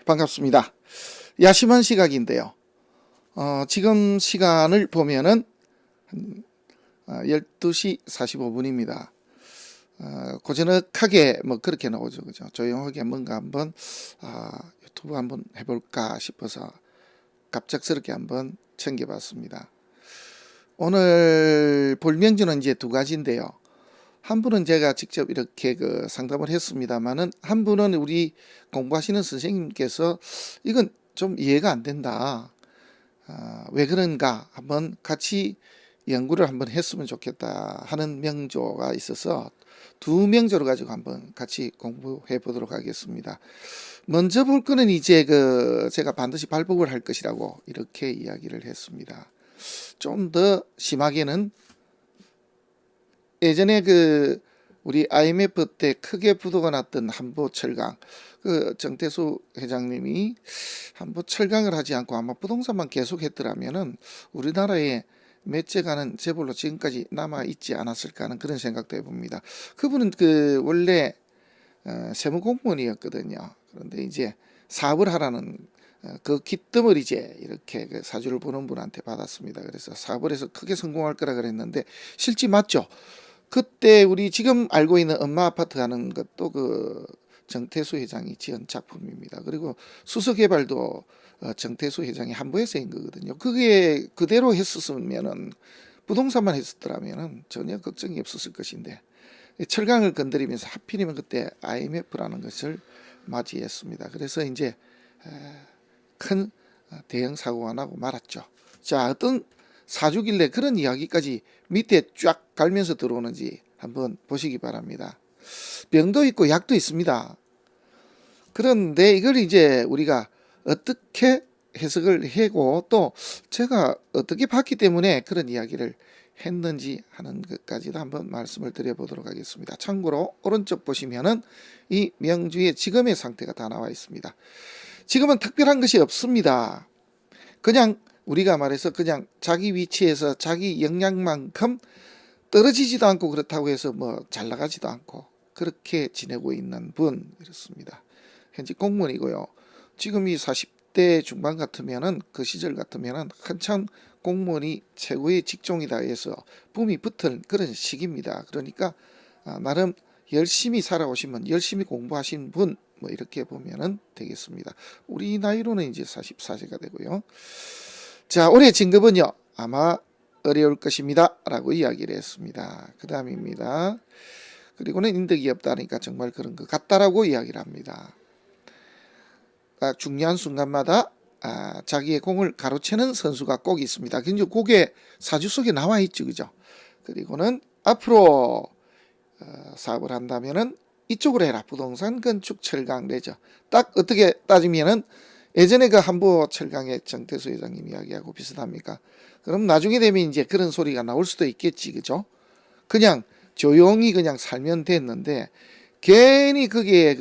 반갑습니다. 야심한 시각인데요. 지금 시간을 보면은 12시 45분입니다. 고즈넉하게 뭐 그렇게 나오죠. 그죠? 조용하게 뭔가 한번 유튜브 한번 해볼까 싶어서 갑작스럽게 한번 챙겨봤습니다. 오늘 볼 명주는 이제 두 가지인데요. 한 분은 제가 직접 이렇게 상담을 했습니다만은, 한 분은 우리 공부하시는 선생님께서 이건 좀 이해가 안 된다. 왜 그런가 한번 같이 연구를 한번 했으면 좋겠다 하는 명조가 있어서 두 명조를 가지고 한번 같이 공부해 보도록 하겠습니다. 먼저 볼 거는 이제 제가 반드시 발복을 할 것이라고 이렇게 이야기를 했습니다. 좀 더 심하게는 예전에 우리 IMF 때 크게 부도가 났던 한보철강, 정태수 회장님이 한보철강을 하지 않고 아마 부동산만 계속 했더라면은 우리나라에 몇째가는 재벌로 지금까지 남아 있지 않았을까 하는 그런 생각도 해봅니다. 그분은 원래 세무 공무원이었거든요. 그런데 이제 사업을 하라는 그 기뜸을 이제 이렇게 사주를 보는 분한테 받았습니다. 그래서 사업을 해서 크게 성공할 거라 그랬는데 실제 맞죠? 그때 우리 지금 알고 있는 엄마 아파트 하는 것도 정태수 회장이 지은 작품입니다. 그리고 수서개발도 정태수 회장이 한보에서 한 거거든요. 그게 그대로 했었으면은 부동산만 했었더라면은 전혀 걱정이 없었을 것인데, 철강을 건드리면서 하필이면 그때 IMF라는 것을 맞이했습니다. 그래서 이제 큰 대형 사고가 나고 말았죠. 자, 어떤 사주길래 그런 이야기까지 밑에 쫙 갈면서 들어오는지 한번 보시기 바랍니다. 병도 있고 약도 있습니다. 그런데 이걸 이제 우리가 어떻게 해석을 하고 또 제가 어떻게 봤기 때문에 그런 이야기를 했는지 하는 것까지도 한번 말씀을 드려보도록 하겠습니다. 참고로 오른쪽 보시면은 이 명주의 지금의 상태가 다 나와 있습니다. 지금은 특별한 것이 없습니다. 그냥 우리가 말해서 그냥 자기 위치에서 자기 역량만큼 떨어지지도 않고 그렇다고 해서 뭐 잘 나가지도 않고 그렇게 지내고 있는 분 이렇습니다. 현재 공무원이고요. 지금 이 40대 중반 같으면은 그 시절 같으면은 한참 공무원이 최고의 직종이다 해서 붐이 붙을 그런 시기입니다. 그러니까 나름 열심히 살아오시면 열심히 공부하신 분 뭐 이렇게 보면은 되겠습니다. 우리 나이로는 이제 44세가 되고요. 자, 올해 진급은요 아마 어려울 것입니다 라고 이야기를 했습니다. 그 다음입니다. 그리고는 인덕이 없다니까 정말 그런 것 같다라고 이야기를 합니다. 중요한 순간마다 자기의 공을 가로채는 선수가 꼭 있습니다. 굉장히 그게 사주 속에 나와 있죠, 그죠? 그리고는 앞으로 사업을 한다면은 이쪽으로 해라. 부동산, 건축, 철강, 레저. 딱 어떻게 따지면은 예전에 한보 철강의 정태수 회장님 이야기하고 비슷합니까? 그럼 나중에 되면 이제 그런 소리가 나올 수도 있겠지, 그죠? 그냥 조용히 그냥 살면 됐는데 괜히 거기에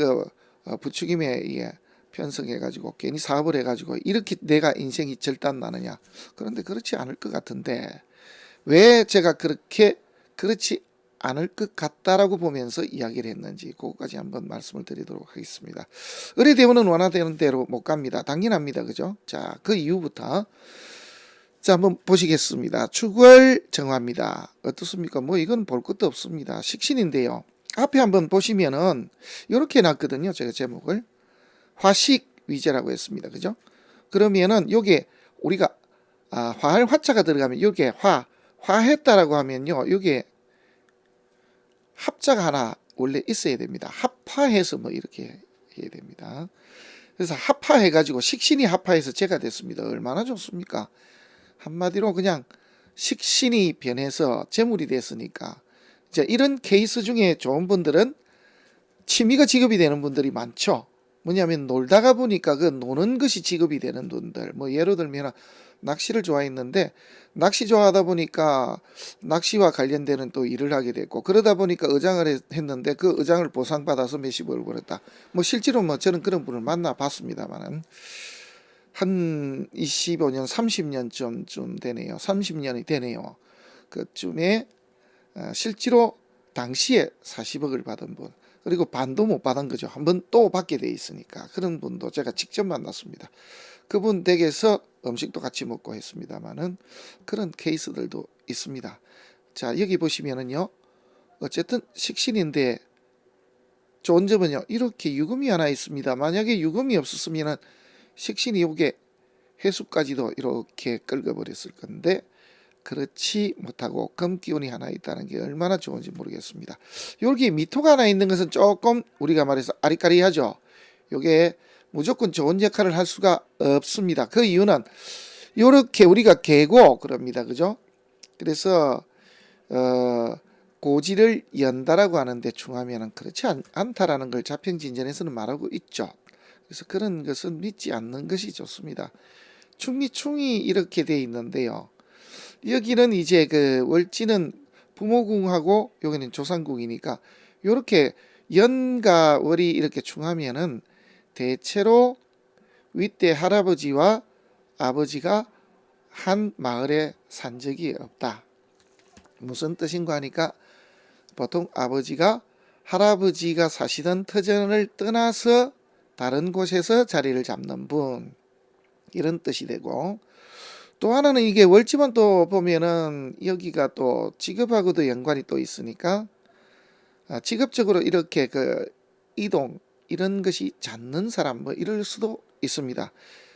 부추김에 편성해가지고 괜히 사업을 해가지고 이렇게 내가 인생이 절단나느냐. 그런데 그렇지 않을 것 같은데 왜 제가 그렇지 않을 것 같다라고 보면서 이야기를 했는지 그것까지 한번 말씀을 드리도록 하겠습니다. 의뢰대원은 원하되는 대로 못 갑니다. 당연합니다. 그죠? 자, 그 이후부터 자, 한번 보시겠습니다. 축월 정화입니다. 어떻습니까? 뭐 이건 볼 것도 없습니다. 식신인데요. 앞에 한번 보시면은 이렇게 놨거든요. 제가 제목을 화식 위제라고 했습니다. 그죠? 그러면은 요게 우리가 화할 화자가 들어가면 요게 화했다라고 하면요. 요게 합자가 하나 원래 있어야 됩니다. 합화해서 뭐 이렇게 해야 됩니다. 그래서 합화해가지고 식신이 합화해서 제가 됐습니다. 얼마나 좋습니까? 한마디로 그냥 식신이 변해서 재물이 됐으니까 이제 이런 케이스 중에 좋은 분들은 취미가 직업이 되는 분들이 많죠. 뭐냐면 놀다가 보니까 노는 것이 직업이 되는 분들, 뭐 예를 들면 낚시를 좋아했는데 낚시 좋아하다 보니까 낚시와 관련되는 또 일을 하게 됐고, 그러다 보니까 의장을 했는데 그 의장을 보상받아서 몇십억을 벌었다. 뭐 실제로 뭐 저는 그런 분을 만나봤습니다만은 한 25년 30년쯤 되네요. 30년이 되네요. 그쯤에 실제로 당시에 40억을 받은 분, 그리고 반도 못 받은 거죠. 한번 또 받게 돼 있으니까. 그런 분도 제가 직접 만났습니다. 그분 댁에서 음식도 같이 먹고 했습니다만은 그런 케이스들도 있습니다. 자, 여기 보시면은요. 어쨌든 식신인데 좋은 점은요. 이렇게 유금이 하나 있습니다. 만약에 유금이 없었으면은 식신이 요게 해수까지도 이렇게 긁어버렸을 건데 그렇지 못하고 금기운이 하나 있다는 게 얼마나 좋은지 모르겠습니다. 여기 미토가 하나 있는 것은 조금 우리가 말해서 아리까리하죠. 요게 무조건 좋은 역할을 할 수가 없습니다. 그 이유는 요렇게 우리가 개고 그럽니다. 그죠? 그래서 고지를 연다라고 하는데 중하면은 그렇지 않다라는 걸 자평진전에서는 말하고 있죠. 그래서 그런 것은 믿지 않는 것이 좋습니다. 충이 이렇게 돼 있는데요. 여기는 이제 그 월지는 부모궁하고 여기는 조상궁이니까 요렇게 연과 월이 이렇게 충하면은 대체로 윗대 할아버지와 아버지가 한 마을에 산 적이 없다. 무슨 뜻인가 하니까 보통 아버지가 할아버지가 사시던 터전을 떠나서 다른 곳에서 자리를 잡는 분, 이런 뜻이 되고, 또 하나는 이게 월지만 또 보면은 여기가 또 직업하고도 연관이 또 있으니까 직업적으로 이렇게 그 이동 이런 것이 잦는 사람 뭐 이럴 수도 있습니다.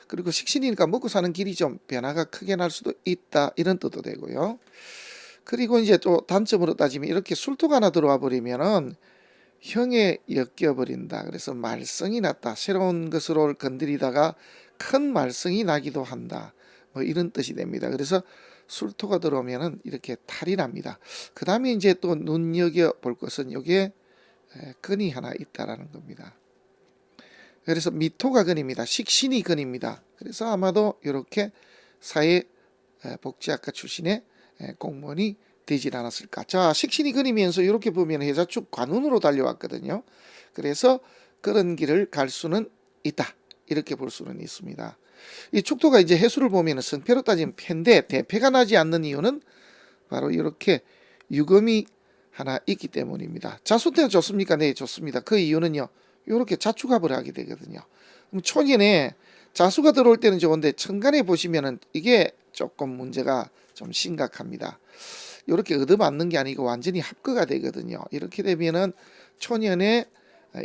그리고 식신이니까 먹고 사는 길이 좀 변화가 크게 날 수도 있다, 이런 뜻도 되고요. 그리고 이제 또 단점으로 따지면 이렇게 술토가 하나 들어와 버리면은 형에 엮여 버린다. 그래서 말썽이 났다. 새로운 것으로 건드리다가 큰 말썽이 나기도 한다. 뭐 이런 뜻이 됩니다. 그래서 술토가 들어오면은 이렇게 탈이 납니다. 그 다음에 이제 또 눈여겨 볼 것은 여기에 근이 하나 있다라는 겁니다. 그래서 미토가 근입니다. 식신이 근입니다. 그래서 아마도 이렇게 사회 복지학과 출신의 공무원이 되질 않았을까. 자, 식신이 근이면서 이렇게 보면 해자축 관운으로 달려왔거든요. 그래서 그런 길을 갈 수는 있다. 이렇게 볼 수는 있습니다. 이 축토가 이제 해수를 보면 성패로 따지면 패인데 대패가 나지 않는 이유는 바로 이렇게 유금이 하나 있기 때문입니다. 자수때가 좋습니까? 네, 좋습니다. 그 이유는요. 이렇게 자축합을 하게 되거든요. 그럼 초년에 자수가 들어올 때는 좋은데 천간에 보시면은 이게 조금 문제가 좀 심각합니다. 이렇게 얻어맞는 게 아니고 완전히 합거가 되거든요. 이렇게 되면은 초년에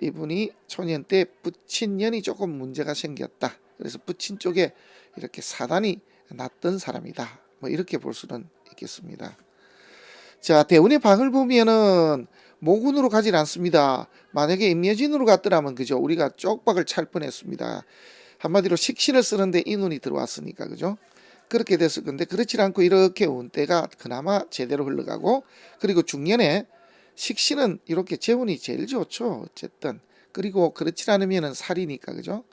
이분이 초년 때 부친년이 조금 문제가 생겼다. 그래서 부친 쪽에 이렇게 사단이 났던 사람이다. 뭐 이렇게 볼 수는 있겠습니다. 자, 대운의 방을 보면은 모군으로 가질 않습니다. 만약에 임묘진으로 갔더라면 그죠? 우리가 쪽박을 찰 뻔했습니다. 한마디로 식신을 쓰는데 이 눈이 들어왔으니까 그죠? 그렇게 됐을 건데 그렇지 않고 이렇게 운때가 그나마 제대로 흘러가고, 그리고 중년에 식신은 이렇게 재운이 제일 좋죠. 어쨌든. 그리고 그렇지 않으면은 살이니까 그죠?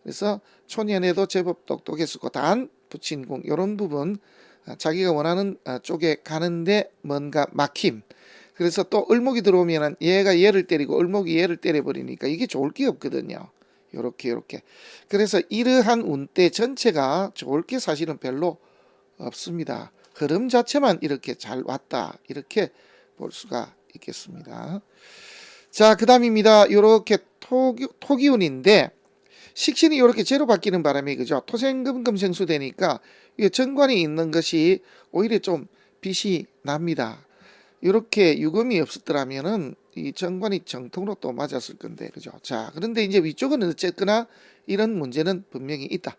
그래서 초년에도 제법 똑똑했었고 단 부친궁 이런 부분 자기가 원하는 쪽에 가는데 뭔가 막힘. 그래서 또 을목이 들어오면은 얘가 얘를 때리고 을목이 얘를 때려버리니까 이게 좋을 게 없거든요. 요렇게. 그래서 이러한 운대 전체가 좋을 게 사실은 별로 없습니다. 흐름 자체만 이렇게 잘 왔다. 이렇게 볼 수가 있겠습니다. 자, 그 다음입니다. 요렇게 토기운인데 식신이 이렇게 제로 바뀌는 바람에 그죠? 토생금금생수 되니까 이게 정관이 있는 것이 오히려 좀 빛이 납니다. 이렇게 유금이 없었더라면은 이 정관이 정통으로 또 맞았을 건데 그죠? 자, 그런데 이제 위쪽은 어쨌거나 이런 문제는 분명히 있다.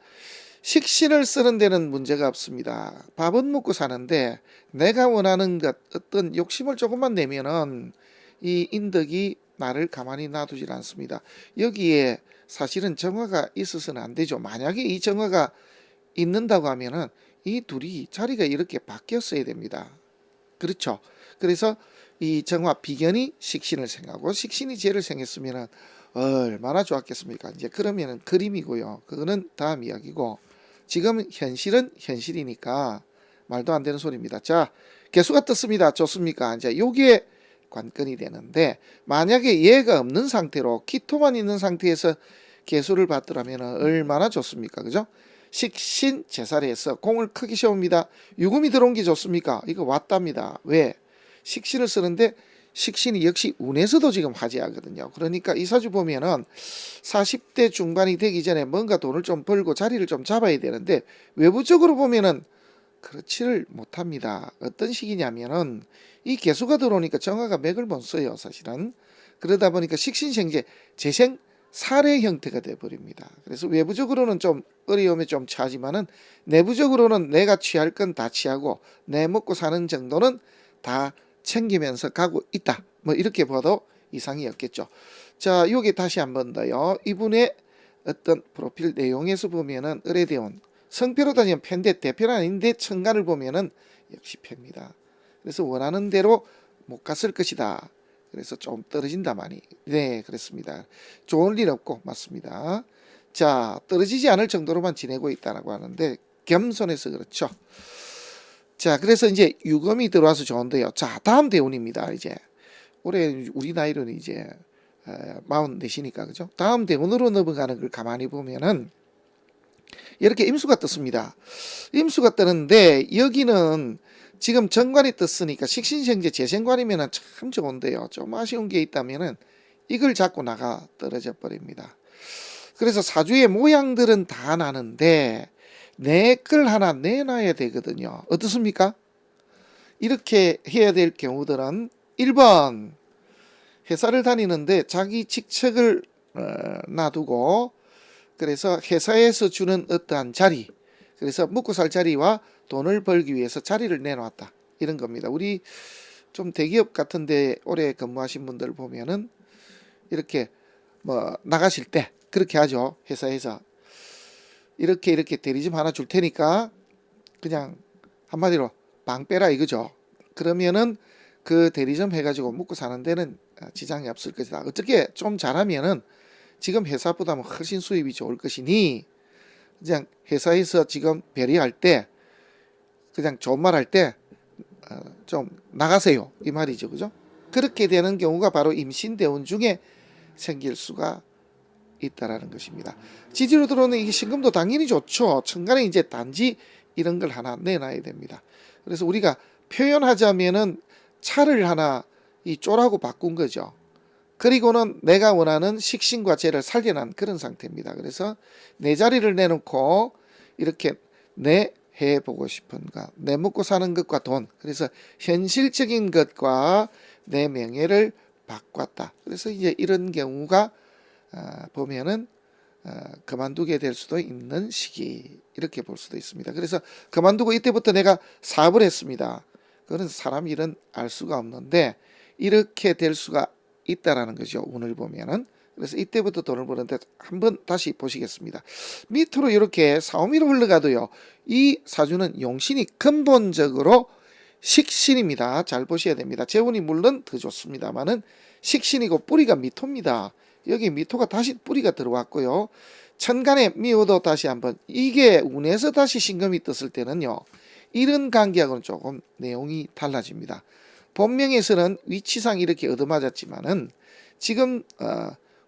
식신을 쓰는 데는 문제가 없습니다. 밥은 먹고 사는데 내가 원하는 것 어떤 욕심을 조금만 내면은 이 인덕이 나를 가만히 놔두질 않습니다. 여기에 사실은 정화가 있어서는 안 되죠. 만약에 이 정화가 있는다고 하면은 이 둘이 자리가 이렇게 바뀌었어야 됩니다. 그렇죠. 그래서 이 정화 비견이 식신을 생하고 식신이 재를 생했으면은 얼마나 좋았겠습니까? 이제 그러면은 그림이고요. 그거는 다음 이야기고 지금 현실은 현실이니까 말도 안 되는 소리입니다. 자, 개수가 떴습니다. 좋습니까? 이제 요게 관건이 되는데 만약에 얘가 없는 상태로 키토만 있는 상태에서 개수를 받더라면 얼마나 좋습니까? 그죠? 식신 제살에서 공을 크게 세웁니다. 유금이 들어온 게 좋습니까? 이거 왔답니다. 왜? 식신을 쓰는데 식신이 역시 운에서도 지금 화제하거든요. 그러니까 이 사주 보면은 40대 중반이 되기 전에 뭔가 돈을 좀 벌고 자리를 좀 잡아야 되는데 외부적으로 보면은 그렇지를 못합니다. 어떤 시기냐면은 이 개수가 들어오니까 정화가 맥을 못 써요, 사실은. 그러다 보니까 식신생재 재생 살해 형태가 돼 버립니다. 그래서 외부적으로는 좀 어려움에 좀 처하지만은 내부적으로는 내가 취할 건 다 취하고 내 먹고 사는 정도는 다 챙기면서 가고 있다. 뭐 이렇게 봐도 이상이 없겠죠. 자, 요게 다시 한 번 더요. 이분의 어떤 프로필 내용에서 보면은 의뢰대원 성패로 따지면 패인데 대표는 아닌데 천간을 보면은 역시 패입니다. 그래서 원하는 대로 못 갔을 것이다. 그래서 좀 떨어진다 많이. 네, 그렇습니다. 좋은 일 없고 맞습니다. 자, 떨어지지 않을 정도로만 지내고 있다라고 하는데 겸손해서 그렇죠. 자, 그래서 이제 유금이 들어와서 좋은데요. 자, 다음 대운입니다. 이제 올해 우리 나이로는 이제 44이니까 그죠? 다음 대운으로 넘어가는 걸 가만히 보면은 이렇게 임수가 떴습니다. 임수가 뜨는데 여기는 지금 정관이 떴으니까 식신생재 재생관이면 참 좋은데요. 좀 아쉬운 게 있다면은 이걸 잡고 나가 떨어져 버립니다. 그래서 사주의 모양들은 다 나는데 내 걸 하나 내놔야 되거든요. 어떻습니까? 이렇게 해야 될 경우들은 1번 회사를 다니는데 자기 직책을 놔두고 그래서 회사에서 주는 어떠한 자리, 그래서 먹고 살 자리와 돈을 벌기 위해서 자리를 내놨다. 이런 겁니다. 우리 좀 대기업 같은데 오래 근무하신 분들 보면은 이렇게 뭐 나가실 때 그렇게 하죠. 회사에서 이렇게 대리점 하나 줄 테니까 그냥 한마디로 방 빼라 이거죠. 그러면은 그 대리점 해가지고 먹고 사는 데는 지장이 없을 것이다. 어떻게 좀 잘하면은 지금 회사보다는 훨씬 수입이 좋을 것이니 그냥 회사에서 지금 배려할 때 그냥 좋은 말 할 때 좀 나가세요 이 말이죠. 그죠? 그렇게 되는 경우가 바로 임신대운 중에 생길 수가 있다라는 것입니다. 지지로 들어오는 이 신금도 당연히 좋죠. 천간에 이제 단지 이런 걸 하나 내놔야 됩니다. 그래서 우리가 표현하자면은 차를 하나 이 쪼라고 바꾼 거죠. 그리고는 내가 원하는 식신과 재를 살려난 그런 상태입니다. 그래서 내 자리를 내놓고 이렇게 내 해보고 싶은 것, 내 먹고 사는 것과 돈, 그래서 현실적인 것과 내 명예를 바꿨다. 그래서 이제 이런 경우가 보면은 그만두게 될 수도 있는 시기 이렇게 볼 수도 있습니다. 그래서 그만두고 이때부터 내가 사업을 했습니다. 그건 사람 일은 알 수가 없는데 이렇게 될 수가 있다라는 거죠. 운을 보면은. 그래서 이때부터 돈을 버는데 한번 다시 보시겠습니다. 밑으로 이렇게 사오미로 흘러가도요. 이 사주는 용신이 근본적으로 식신입니다. 잘 보셔야 됩니다. 재운이 물론 더 좋습니다만은 식신이고 뿌리가 미토입니다. 여기 미토가 다시 뿌리가 들어왔고요. 천간에 미호도 다시 한번 이게 운에서 다시 신금이 떴을 때는요. 이런 관계하고는 조금 내용이 달라집니다. 본명에서는 위치상 이렇게 얻어맞았지만은 지금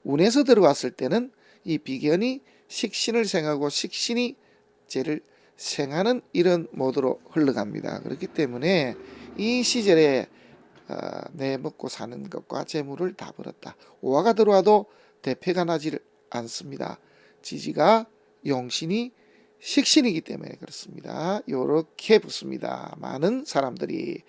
운에서 들어왔을 때는 이 비견이 식신을 생하고 식신이 재를 생하는 이런 모드로 흘러갑니다. 그렇기 때문에 이 시절에 내 먹고 사는 것과 재물을 다 벌었다. 오화가 들어와도 대패가 나질 않습니다. 지지가 용신이 식신이기 때문에 그렇습니다. 요렇게 붙습니다. 많은 사람들이.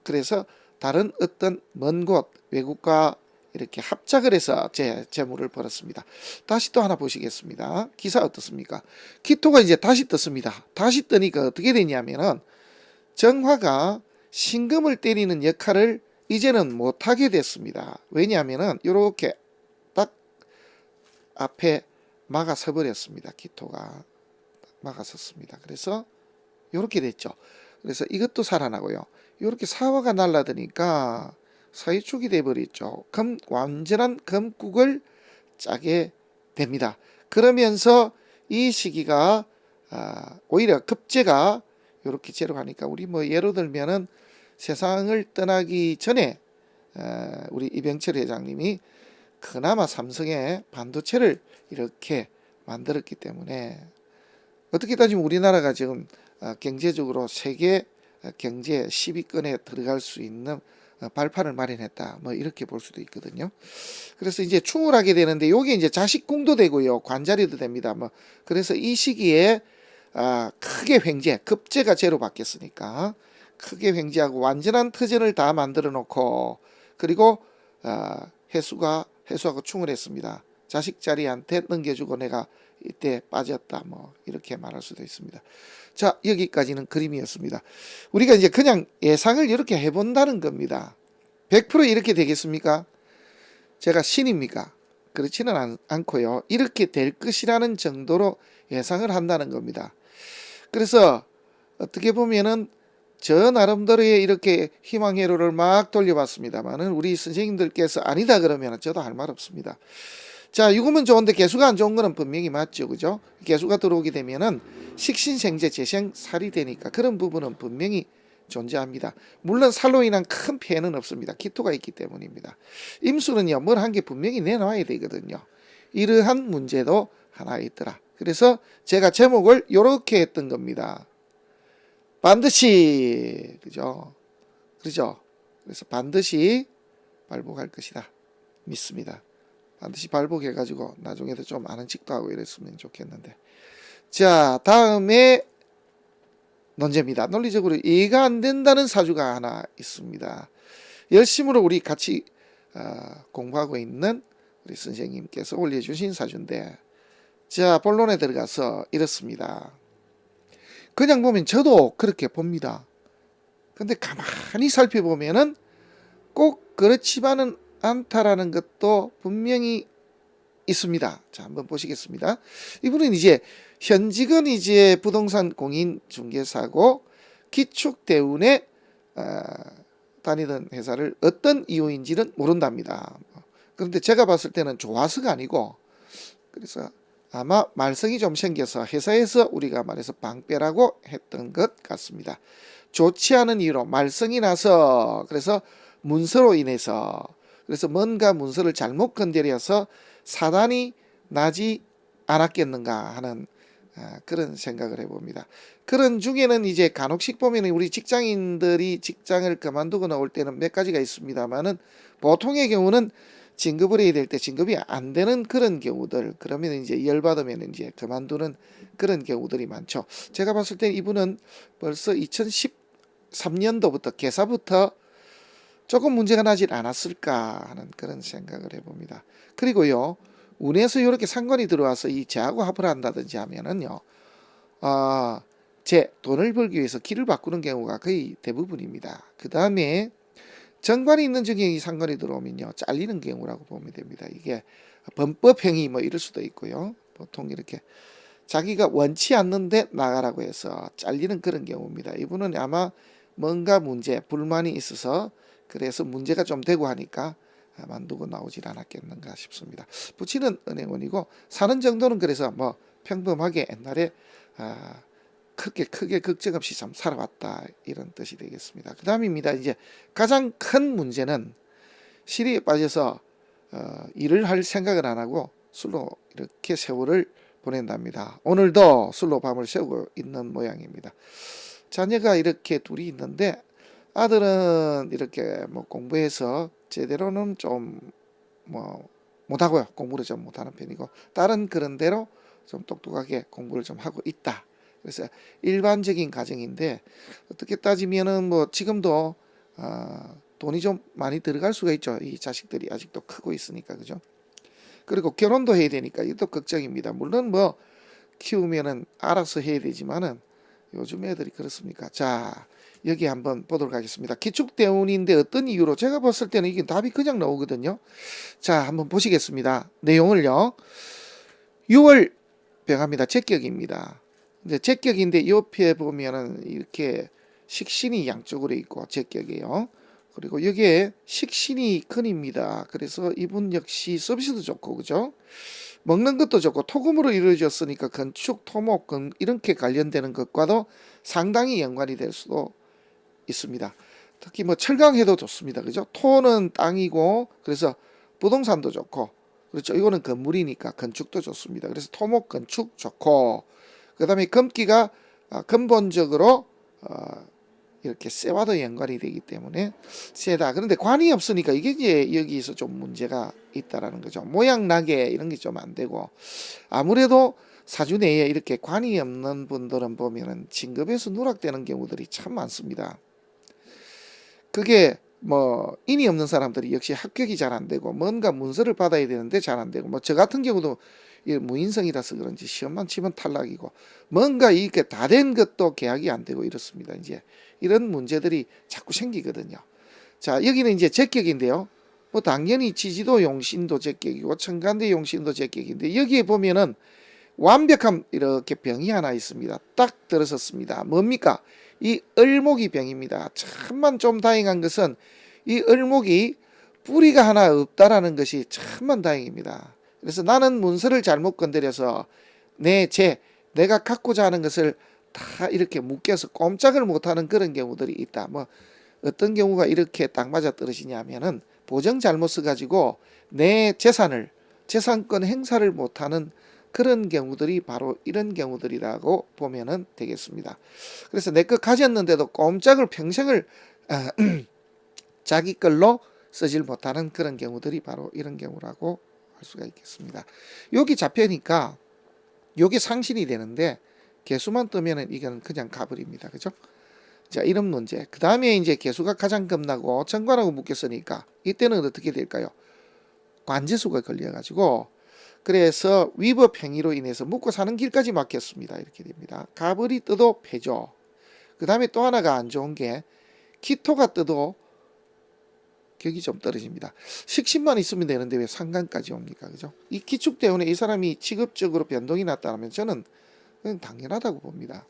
그래서 다른 어떤 먼 곳 외국과 이렇게 합작을 해서 재물을 벌었습니다. 다시 또 하나 보시겠습니다. 기사 어떻습니까? 기토가 이제 다시 떴습니다. 다시 뜨니까 어떻게 되냐면은 정화가 신금을 때리는 역할을 이제는 못하게 됐습니다. 왜냐하면은 이렇게 딱 앞에 막아서 버렸습니다. 기토가 막아섰습니다. 그래서 이렇게 됐죠. 그래서 이것도 살아나고요. 이렇게 사화가 날라드니까 사유축이 돼버렸죠. 완전한 금국을 짜게 됩니다. 그러면서 이 시기가 오히려 급제가 이렇게 제로 가니까 우리 뭐 예로 들면은 세상을 떠나기 전에 우리 이병철 회장님이 그나마 삼성의 반도체를 이렇게 만들었기 때문에 어떻게 따지면 우리나라가 지금 경제적으로 세계 경제 10위권에 들어갈 수 있는 발판을 마련했다. 뭐 이렇게 볼 수도 있거든요. 그래서 이제 충을 하게 되는데 요게 이제 자식궁도 되고요. 관자리도 됩니다. 뭐 그래서 이 시기에 크게 횡재, 급제가 제로 바뀌었으니까 크게 횡재하고 완전한 터전을 다 만들어 놓고 그리고 해수하고 충을 했습니다. 자식 자리한테 넘겨주고 내가 이때 빠졌다. 뭐 이렇게 말할 수도 있습니다. 자, 여기까지는 그림이었습니다. 우리가 이제 그냥 예상을 이렇게 해본다는 겁니다. 100% 이렇게 되겠습니까? 제가 신입니까? 그렇지는 않고요. 이렇게 될 것이라는 정도로 예상을 한다는 겁니다. 그래서 어떻게 보면은 저 나름대로의 이렇게 희망회로를 막 돌려봤습니다만은 우리 선생님들께서 아니다 그러면 저도 할 말 없습니다. 자, 유금은 좋은데 개수가 안 좋은 거는 분명히 맞죠. 그죠? 개수가 들어오게 되면은 식신생재 재생살이 되니까 그런 부분은 분명히 존재합니다. 물론 살로 인한 큰 피해는 없습니다. 기토가 있기 때문입니다. 임수는요, 뭘 한 게 분명히 내놔야 되거든요. 이러한 문제도 하나 있더라. 그래서 제가 제목을 이렇게 했던 겁니다. 반드시, 그죠? 그죠? 그래서 반드시 발복할 것이다. 믿습니다. 반드시 발복해가지고 나중에도 좀 아는 척도 하고 이랬으면 좋겠는데. 자, 다음에 논제입니다. 논리적으로 이해가 안 된다는 사주가 하나 있습니다. 열심으로 우리 같이 공부하고 있는 우리 선생님께서 올려주신 사주인데, 자, 본론에 들어가서 이렇습니다. 그냥 보면 저도 그렇게 봅니다. 근데 가만히 살펴보면은 꼭 그렇지만은 않다라는 것도 분명히 있습니다. 자, 한번 보시겠습니다. 이분은 이제 현직은 이제 부동산 공인 중개사고 기축대운에 다니던 회사를 어떤 이유인지는 모른답니다. 그런데 제가 봤을 때는 좋아서가 아니고 그래서 아마 말썽이 좀 생겨서 회사에서 우리가 말해서 방빼라고 했던 것 같습니다. 좋지 않은 이유로 말썽이 나서 그래서 문서로 인해서 그래서 뭔가 문서를 잘못 건드려서 사단이 나지 않았겠는가 하는 그런 생각을 해봅니다. 그런 중에는 이제 간혹씩 보면 우리 직장인들이 직장을 그만두고 나올 때는 몇 가지가 있습니다만은 보통의 경우는 진급을 해야 될 때 진급이 안 되는 그런 경우들 그러면 이제 열받으면 이제 그만두는 그런 경우들이 많죠. 제가 봤을 때 이분은 벌써 2013년도부터 개사부터 조금 문제가 나질 않았을까 하는 그런 생각을 해봅니다. 그리고요, 운에서 이렇게 상관이 들어와서 이 재하고 합을 한다든지 하면은요, 제 돈을 벌기 위해서 길을 바꾸는 경우가 거의 대부분입니다. 그 다음에 정관이 있는 적이 상관이 들어오면요, 잘리는 경우라고 보면 됩니다. 이게 범법행위 뭐 이럴 수도 있고요. 보통 이렇게 자기가 원치 않는데 나가라고 해서 잘리는 그런 경우입니다. 이분은 아마 뭔가 문제, 불만이 있어서 그래서 문제가 좀 되고 하니까 만두고 나오질 않았겠는가 싶습니다. 부치는 은행원이고 사는 정도는 그래서 뭐 평범하게 옛날에 크게 걱정 없이 참 살아왔다 이런 뜻이 되겠습니다. 그 다음입니다. 이제 가장 큰 문제는 실에 빠져서 일을 할 생각을 안 하고 술로 이렇게 세월을 보낸답니다. 오늘도 술로 밤을 새우고 있는 모양입니다. 자녀가 이렇게 둘이 있는데 아들은 이렇게 뭐 공부해서 제대로는 좀 뭐 못하고요. 공부를 좀 못하는 편이고 딸은 그런 대로 좀 똑똑하게 공부를 좀 하고 있다. 그래서 일반적인 가정인데 어떻게 따지면은 뭐 지금도 돈이 좀 많이 들어갈 수가 있죠. 이 자식들이 아직도 크고 있으니까 그죠. 그리고 결혼도 해야 되니까 이것도 걱정입니다. 물론 뭐 키우면은 알아서 해야 되지만은 요즘 애들이 그렇습니까? 자, 여기 한번 보도록 하겠습니다. 기축대운인데 어떤 이유로 제가 봤을 때는 이게 답이 그냥 나오거든요. 자, 한번 보시겠습니다. 내용을요. 6월 병합니다. 제격입니다. 이제 제격인데 옆에 보면은 이렇게 식신이 양쪽으로 있고 제격이에요. 그리고 여기에 식신이 근입니다. 그래서 이분 역시 서비스도 좋고 그죠? 먹는 것도 좋고 토금으로 이루어졌으니까 건축, 토목, 이렇게 관련되는 것과도 상당히 연관이 될 수도 있습니다. 특히 뭐 철강해도 좋습니다. 그죠? 토는 땅이고 그래서 부동산도 좋고 그렇죠. 이거는 건물이니까 건축도 좋습니다. 그래서 토목 건축 좋고 그다음에 금기가 근본적으로 이렇게 쇠와도 연관이 되기 때문에 세다. 그런데 관이 없으니까 이게 이제 여기서 좀 문제가 있다라는 거죠. 모양 나게 이런 게 좀 안 되고, 아무래도 사주 내에 이렇게 관이 없는 분들은 보면은 진급에서 누락되는 경우들이 참 많습니다. 그게 뭐 인이 없는 사람들이 역시 합격이 잘 안 되고, 뭔가 문서를 받아야 되는데 잘 안 되고, 뭐 저 같은 경우도 무인성이라서 그런지 시험만 치면 탈락이고, 뭔가 이게 다 된 것도 계약이 안 되고 이렇습니다. 이제 이런 문제들이 자꾸 생기거든요. 자, 여기는 이제 제격인데요. 뭐 당연히 지지도 용신도 제격이고 청간대 용신도 제격인데, 여기에 보면은 완벽한 이렇게 병이 하나 있습니다. 딱 들어섰습니다. 뭡니까? 이 을목이 병입니다. 참만 좀 다행한 것은 이 을목이 뿌리가 하나 없다라는 것이 참만 다행입니다. 그래서 나는 문서를 잘못 건드려서 내가 갖고자 하는 것을 다 이렇게 묶여서 꼼짝을 못하는 그런 경우들이 있다. 뭐 어떤 경우가 이렇게 딱 맞아 떨어지냐면은 보정 잘못 써가지고 내 재산권 행사를 못하는 그런 경우들이 바로 이런 경우들이라고 보면은 되겠습니다. 그래서 내 것 가졌는데도 꼼짝을 평생을 자기 걸로 쓰질 못하는 그런 경우들이 바로 이런 경우라고 할 수가 있겠습니다. 여기 잡혀니까 여기 상신이 되는데 개수만 뜨면은 이건 그냥 가버립니다. 그죠? 자, 이런 문제. 그 다음에 이제 개수가 가장 겁나고 정관하고 묶였으니까 이때는 어떻게 될까요? 관재수가 걸려가지고, 그래서 위법 행위로 인해서 묵고 사는 길까지 막혔습니다. 이렇게 됩니다. 가불이 떠도 패죠. 그 다음에 또 하나가 안 좋은 게 기토가 떠도 격이 좀 떨어집니다. 식신만 있으면 되는데 왜 상관까지 옵니까? 그죠? 이 기축 때문에 이 사람이 직업적으로 변동이 났다면 저는 그건 당연하다고 봅니다.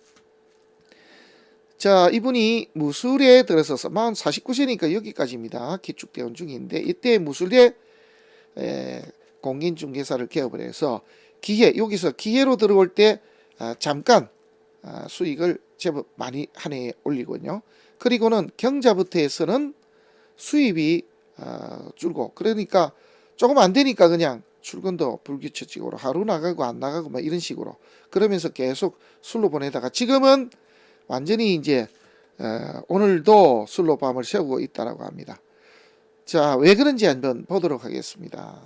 자, 이분이 무술에 들어서서 49세니까 여기까지입니다. 기축대원 중인데, 이때 무술에 공인중개사를 개업을 해서 여기서 기회로 들어올 때 잠깐 수익을 제법 많이 한 해에 올리거든요. 그리고는 경자부터 해서는 수입이 줄고, 그러니까 조금 안 되니까 그냥 출근도 불규칙적으로 하루 나가고 안 나가고 막 이런 식으로 그러면서 계속 술로 보내다가 지금은 완전히 이제 오늘도 술로 밤을 새우고 있다라고 합니다. 자, 왜 그런지 한번 보도록 하겠습니다.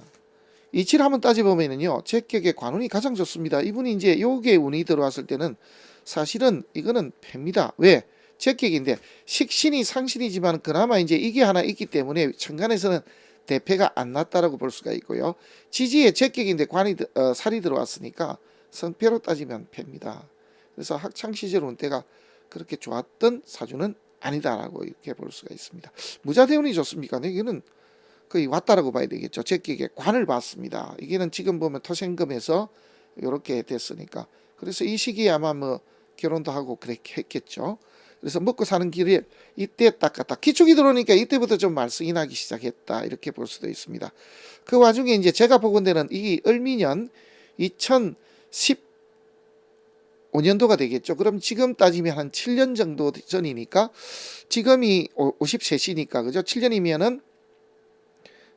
이치를 한번 따져보면은요, 제격의 관운이 가장 좋습니다. 이분이 이제 요게 운이 들어왔을 때는 사실은 이거는 패입니다. 왜? 제격인데 식신이 상신이지만 그나마 이제 이게 하나 있기 때문에 천간에서는 대패가 안 났다라고 볼 수가 있고요. 지지에 제격인데 살이 들어왔으니까 성패로 따지면 패입니다. 그래서 학창 시절 운때가 그렇게 좋았던 사주는 아니다라고 이렇게 볼 수가 있습니다. 무자대운이 좋습니까? 이거는 거의 왔다라고 봐야 되겠죠. 제격에 관을 봤습니다. 이게는 지금 보면 토생금에서 이렇게 됐으니까, 그래서 이 시기에 아마 뭐 결혼도 하고 그렇게 했겠죠. 그래서 먹고 사는 길에 이때 딱 갔다 기축이 들어오니까 이때부터 좀 말썽이 나기 시작했다, 이렇게 볼 수도 있습니다. 그 와중에 이제 제가 보건대는 이 을미년 2015년도가 되겠죠. 그럼 지금 따지면 한 7년 정도 전이니까, 지금이 53시니까 그죠? 7년이면은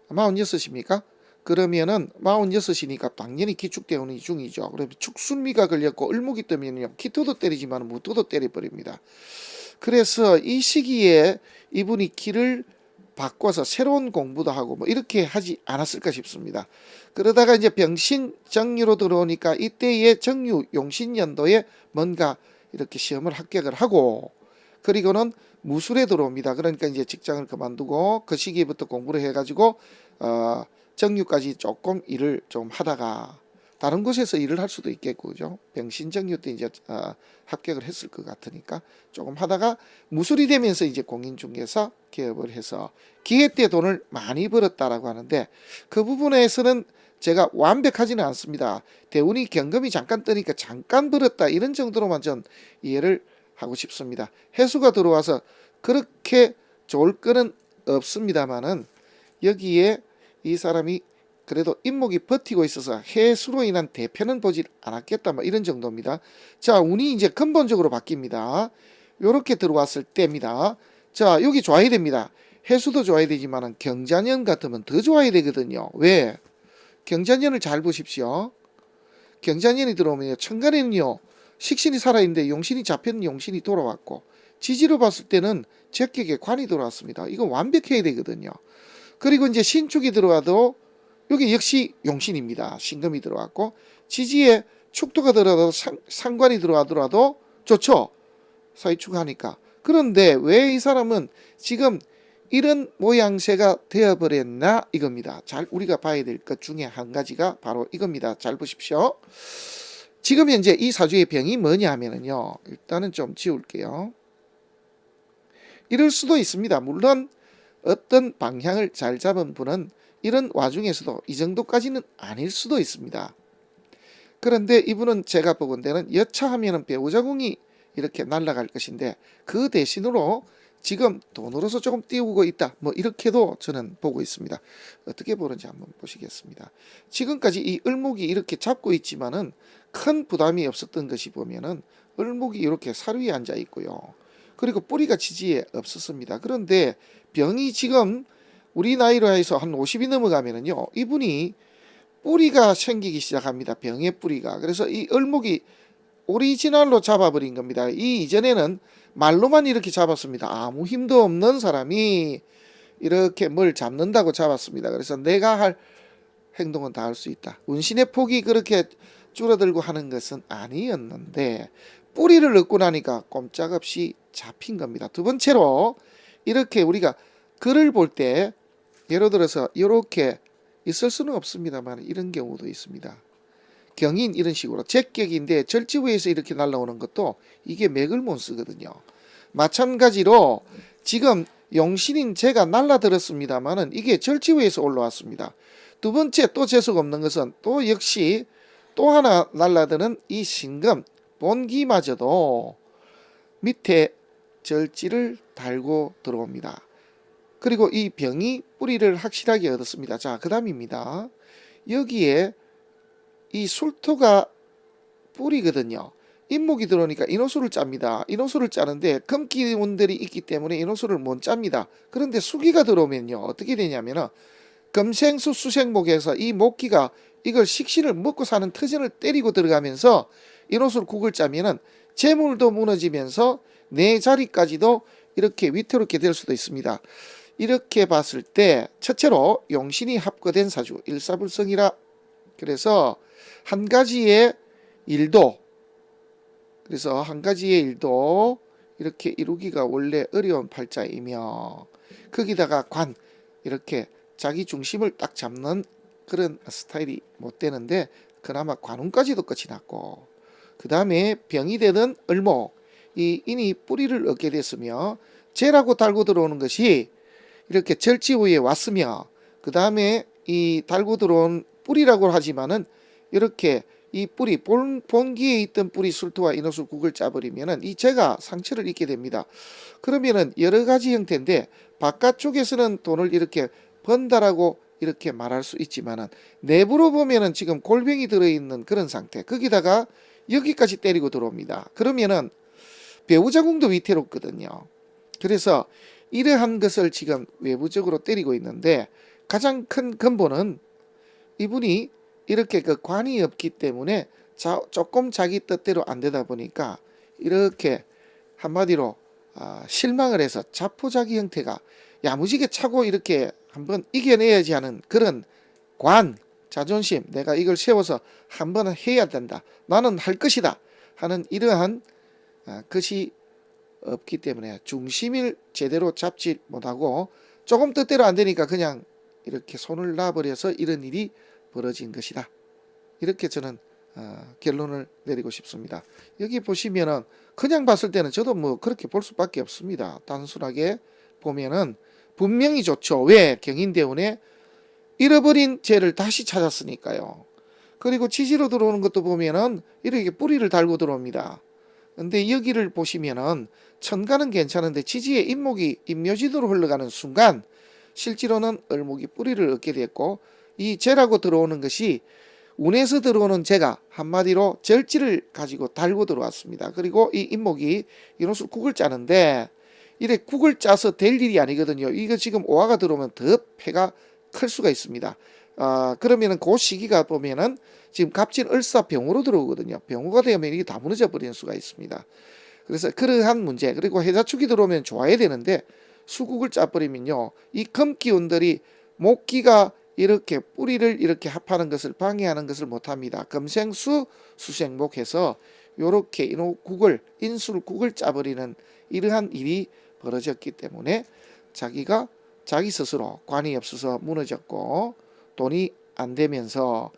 46입니까? 그러면은 46이니까 당연히 기축대운이 중이죠. 그러면 축순미가 걸렸고 을목이 뜨면요, 기토도 때리지만 무토도 때려버립니다. 그래서 이 시기에 이분이 길을 바꿔서 새로운 공부도 하고 뭐 이렇게 하지 않았을까 싶습니다. 그러다가 이제 병신 정유로 들어오니까 이때의 정유 용신연도에 뭔가 이렇게 시험을 합격을 하고, 그리고는 무술에 들어옵니다. 그러니까 이제 직장을 그만두고 그 시기부터 공부를 해가지고 정유까지 조금 일을 좀 하다가 다른 곳에서 일을 할 수도 있겠고, 그죠? 병신정유 때 이제 합격을 했을 것 같으니까 조금 하다가 무술이 되면서 이제 공인중개사 개업을 해서 기회 때 돈을 많이 벌었다라고 하는데, 그 부분에서는 제가 완벽하지는 않습니다. 대운이 경금이 잠깐 뜨니까 잠깐 벌었다 이런 정도로만 전 이해를 하고 싶습니다. 해수가 들어와서 그렇게 좋을 거는 없습니다만은 여기에 이 사람이 그래도 인목이 버티고 있어서 해수로 인한 대패는 보질 않았겠다, 뭐 이런 정도입니다. 자, 운이 이제 근본적으로 바뀝니다. 요렇게 들어왔을 때입니다. 자, 여기 좋아야 됩니다. 해수도 좋아야 되지만 경자년 같으면 더 좋아야 되거든요. 왜? 경자년을 잘 보십시오. 경자년이 들어오면 천간에는요, 식신이 살아있는데 용신이 잡혔는 용신이 돌아왔고, 지지로 봤을 때는 적격에 관이 들어왔습니다. 이건 완벽해야 되거든요. 그리고 이제 신축이 들어와도 여기 역시 용신입니다. 신금이 들어왔고 지지에 축토가 들어와도 상관이 들어가더라도 좋죠. 사이축하니까. 그런데 왜 이 사람은 지금 이런 모양새가 되어버렸나 이겁니다. 잘 우리가 봐야 될 것 중에 한 가지가 바로 이겁니다. 잘 보십시오. 지금 현재 이 사주의 병이 뭐냐 하면은요. 일단은 좀 지울게요. 이럴 수도 있습니다. 물론 어떤 방향을 잘 잡은 분은 이런 와중에서도 이 정도까지는 아닐 수도 있습니다. 그런데 이분은 제가 보건대는 여차하면은 배우자궁이 이렇게 날아갈 것인데 그 대신으로 지금 돈으로서 조금 띄우고 있다. 뭐 이렇게도 저는 보고 있습니다. 어떻게 보는지 한번 보시겠습니다. 지금까지 이 을목이 이렇게 잡고 있지만은 큰 부담이 없었던 것이 보면은 을목이 이렇게 살 위에 앉아 있고요. 그리고 뿌리가 지지에 없었습니다. 그런데 병이 지금 우리 나이로 해서 한 50이 넘어가면은요. 이분이 뿌리가 생기기 시작합니다. 병의 뿌리가. 그래서 이 을목이 오리지널로 잡아버린 겁니다. 이 이전에는 말로만 이렇게 잡았습니다. 아무 힘도 없는 사람이 이렇게 뭘 잡는다고 잡았습니다. 그래서 내가 할 행동은 다 할 수 있다. 운신의 폭이 그렇게 줄어들고 하는 것은 아니었는데 뿌리를 얻고 나니까 꼼짝없이 잡힌 겁니다. 두 번째로 이렇게 우리가 글을 볼 때 예를 들어서 이렇게 있을 수는 없습니다만 이런 경우도 있습니다. 경인 이런 식으로 적격인데 절지부에서 이렇게 날라오는 것도 이게 맥을 못 쓰거든요. 마찬가지로 지금 용신인 제가 날라들었습니다만은 이게 절지부에서 올라왔습니다. 두 번째 또 재수가 없는 것은 또 역시 또 하나 날라드는 이 신금 본기마저도 밑에 절지를 달고 들어옵니다. 그리고 이 병이 뿌리를 확실하게 얻었습니다. 자, 그 다음입니다. 여기에 이 술토가 뿌리거든요. 인목이 들어오니까 인호수를 짭니다. 인호수를 짜는데 금기운들이 있기 때문에 인호수를 못 짭니다. 그런데 수기가 들어오면요. 어떻게 되냐면은 금생수 수생목에서 이 목기가 이걸 식신을 먹고 사는 터전을 때리고 들어가면서 인호수를 국을 짜면은 재물도 무너지면서 내 자리까지도 이렇게 위태롭게 될 수도 있습니다. 이렇게 봤을 때 첫째로 용신이 합거된 사주 일사불성이라 그래서 한 가지의 일도 이렇게 이루기가 원래 어려운 팔자이며 거기다가 관 이렇게 자기 중심을 딱 잡는 그런 스타일이 못 되는데 그나마 관운까지도 끝이 났고 그 다음에 병이 되던 을목 이 인이 뿌리를 얻게 됐으며 재라고 달고 들어오는 것이 이렇게 절지후에 왔으며 그 다음에 이 달고 들어온 뿌리라고 하지만은 이렇게 이 뿌리 본기에 있던 뿌리 술토와 인호술 국을 짜버리면은 이 재가 상처를 입게 됩니다. 그러면은 여러 가지 형태인데 바깥쪽에서는 돈을 이렇게 번다라고 이렇게 말할 수 있지만은 내부로 보면은 지금 골병이 들어있는 그런 상태. 거기다가 여기까지 때리고 들어옵니다. 그러면은 배우자궁도 위태롭거든요. 그래서 이러한 것을 지금 외부적으로 때리고 있는데 가장 큰 근본은 이분이 이렇게 그 관이 없기 때문에 조금 자기 뜻대로 안 되다 보니까 이렇게 한마디로 실망을 해서 자포자기 형태가 야무지게 차고 이렇게 한번 이겨내야지 하는 그런 관, 자존심, 내가 이걸 세워서 한번 해야 된다. 나는 할 것이다. 하는 이러한 것이 없기 때문에 중심을 제대로 잡지 못하고 조금 뜻대로 안 되니까 그냥 이렇게 손을 놔버려서 이런 일이 벌어진 것이다. 이렇게 저는 결론을 내리고 싶습니다. 여기 보시면은 그냥 봤을 때는 저도 뭐 그렇게 볼 수밖에 없습니다. 단순하게 보면은 분명히 좋죠. 왜? 경인대운에 잃어버린 재를 다시 찾았으니까요. 그리고 지지로 들어오는 것도 보면은 이렇게 뿌리를 달고 들어옵니다. 근데 여기를 보시면은 천간은 괜찮은데 지지의 인목이 임묘지도로 흘러가는 순간 실제로는 을목이 뿌리를 얻게 됐고 이 재라고 들어오는 것이 운에서 들어오는 재가 한마디로 절지를 가지고 달고 들어왔습니다. 그리고 이 인목이 인호술 국을 짜는데 이래 국을 짜서 될 일이 아니거든요. 이거 지금 오화가 들어오면 더 폐가 클 수가 있습니다. 그러면은 그 시기가 보면은 지금 갑진 을사 병으로 들어오거든요. 병우가 되면 이게 다 무너져 버리는 수가 있습니다. 그래서 그러한 문제, 그리고 해자축이 들어오면 좋아야 되는데 수국을 짜버리면요, 이 금기운들이 목기가 이렇게 뿌리를 이렇게 합하는 것을 방해하는 것을 못합니다. 금생수 수생목해서 요렇게 인호국을 인술국을 짜버리는 이러한 일이 벌어졌기 때문에 자기가 자기 스스로 관이 없어서 무너졌고 돈이 안 되면서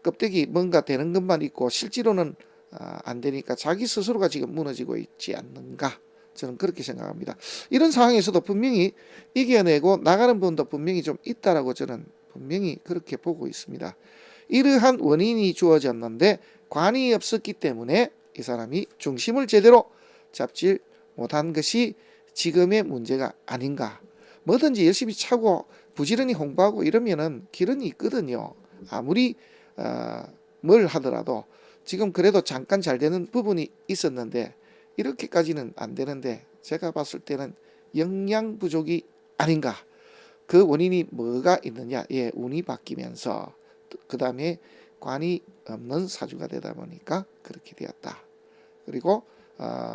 껍데기 뭔가 되는 것만 있고 실제로는 안 되니까 자기 스스로가 지금 무너지고 있지 않는가, 저는 그렇게 생각합니다. 이런 상황에서도 분명히 이겨내고 나가는 부분도 분명히 좀 있다라고 저는 분명히 그렇게 보고 있습니다. 이러한 원인이 주어졌는데 관이 없었기 때문에 이 사람이 중심을 제대로 잡지 못한 것이 지금의 문제가 아닌가. 뭐든지 열심히 차고 부지런히 공부하고 이러면은 길은 있거든요. 아무리 뭘 하더라도 지금 그래도 잠깐 잘 되는 부분이 있었는데 이렇게까지는 안 되는데 제가 봤을 때는 영양 부족이 아닌가. 그 원인이 뭐가 있느냐? 예, 운이 바뀌면서 그 다음에 관이 없는 사주가 되다 보니까 그렇게 되었다. 그리고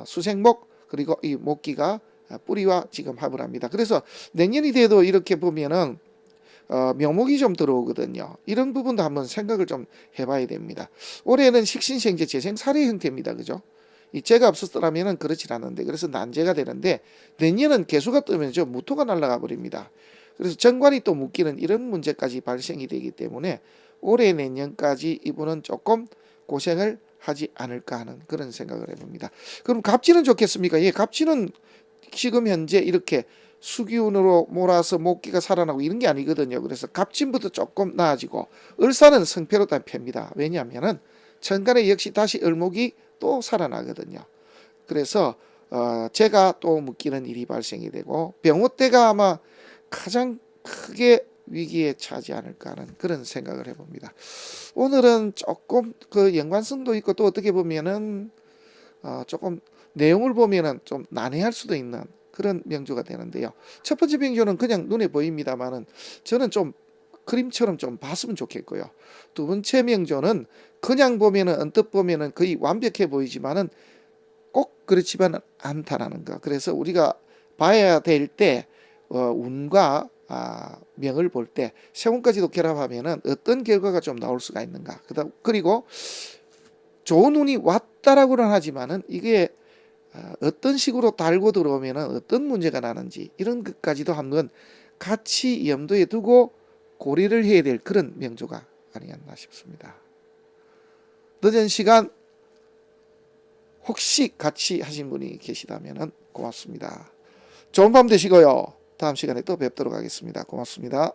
수생목, 그리고 이 목기가 뿌리와 지금 합을 합니다. 그래서 내년이 돼도 이렇게 보면은 명목이 좀 들어오거든요. 이런 부분도 한번 생각을 좀 해봐야 됩니다. 올해는 식신생재 재생살의 형태입니다. 그죠? 이 재가 없었더라면 그렇지 않은데, 그래서 난재가 되는데 내년은 개수가 뜨면 저 무토가 날아가 버립니다. 그래서 정관이 또 묶이는 이런 문제까지 발생이 되기 때문에 올해 내년까지 이분은 조금 고생을 하지 않을까 하는 그런 생각을 해봅니다. 그럼 갑진은 좋겠습니까? 예, 갑진은 지금 현재 이렇게 수기운으로 몰아서 목기가 살아나고 이런 게 아니거든요. 그래서 갑진부터 조금 나아지고 을사는 성패로 다 팹니다. 왜냐하면은 천간에 역시 다시 을목이 또 살아나거든요. 그래서 제가 또 묶이는 일이 발생이 되고 병호 때가 아마 가장 크게 위기에 차지 않을까 하는 그런 생각을 해봅니다. 오늘은 조금 그 연관성도 있고 또 어떻게 보면은 조금 내용을 보면은 좀 난해할 수도 있는 그런 명조가 되는데요. 첫 번째 명조는 그냥 눈에 보입니다만은 저는 좀 그림처럼 좀 봤으면 좋겠고요. 두 번째 명조는 그냥 보면은 언뜻 보면은 거의 완벽해 보이지만은 꼭 그렇지만은 않다라는 거. 그래서 우리가 봐야 될 때 운과 명을 볼 때 세운까지도 결합하면은 어떤 결과가 좀 나올 수가 있는가. 그리고 좋은 운이 왔다라고는 하지만은 이게 어떤 식으로 달고 들어오면은 어떤 문제가 나는지 이런 것까지도 한번 같이 염두에 두고 고려를 해야 될 그런 명조가 아니었나 싶습니다. 늦은 시간 혹시 같이 하신 분이 계시다면 고맙습니다. 좋은 밤 되시고요. 다음 시간에 또 뵙도록 하겠습니다. 고맙습니다.